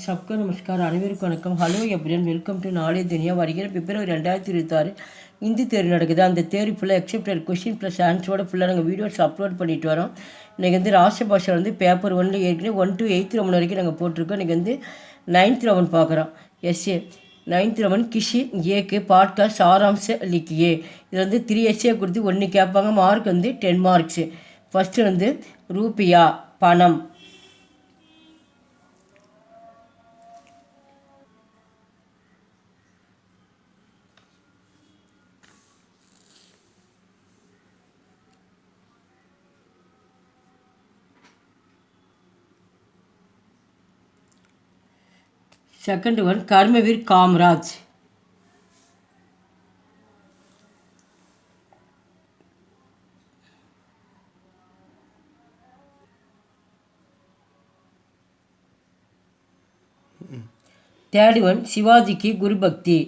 सबको नमस्कार அனைவருக்கும் வணக்கம் ஹலோ எப்ரியன் வெல்கம் டு நாளை துனியா வருகிற பிப்ரவரி 2026 இந்தி தேர்வு நடக்குது அந்த தேர்வு ஃபுல்லாக எக்ஸப்டட் கொஸ்டின் ப்ளஸ் ஆன்சரோட ஃபுல்லாக நாங்கள் வீடியோஸ் அப்லோட் பண்ணிட்டு வரோம் இன்றைக்கி வந்து ராஷ்டிரபாஷா வந்து பேப்பர் 1 ஏற்கனவே 1 to 8th ரவுண்ட் வரைக்கும் நாங்கள் போட்டிருக்கோம் இன்றைக்கி வந்து 9th ரவுண்ட் பார்க்குறோம் எஸ்ஏ 9th ரவுண்ட் கிஷி ஏக்கு பாட்காஸ்ட் சாராம்ச லிக்கியே இதில் வந்து 3 எஸ்ஏ கொடுத்து 1 கேட்பாங்க மார்க் வந்து 10 மார்க்ஸு ஃபஸ்ட்டு வந்து ரூபியா பணம் सेकंड वन कर्मवीर कामराज थर्ड वन शिवाजी की गुरु भक्ति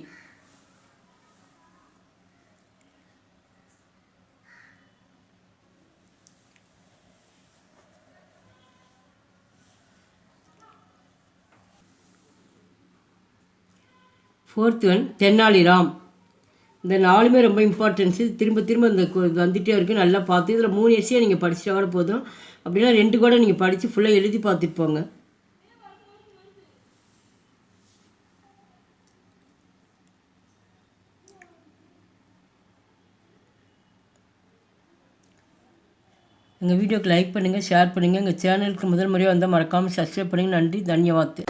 फोर्थ वन தென்னாலிராம் இந்த நாலுமே ரொம்ப இம்பார்ட்டன்ஸு திரும்ப திரும்ப இந்த வந்துகிட்டே இருக்குது நல்லா பார்த்து இதில் 3 எஸ்ஸே நீங்கள் படிச்சிட்டா கூட போதும் அப்படின்னா 2 கூட நீங்கள் படித்து ஃபுல்லாக எழுதி பார்த்துட்டு போங்க எங்கள் வீடியோக்கு லைக் பண்ணுங்கள் ஷேர் பண்ணுங்கள் எங்கள் சேனலுக்கு முதல் முறையாக வந்தால் மறக்காமல் சப்ஸ்கிரைப் பண்ணுங்கள் நன்றி தன்யவாத்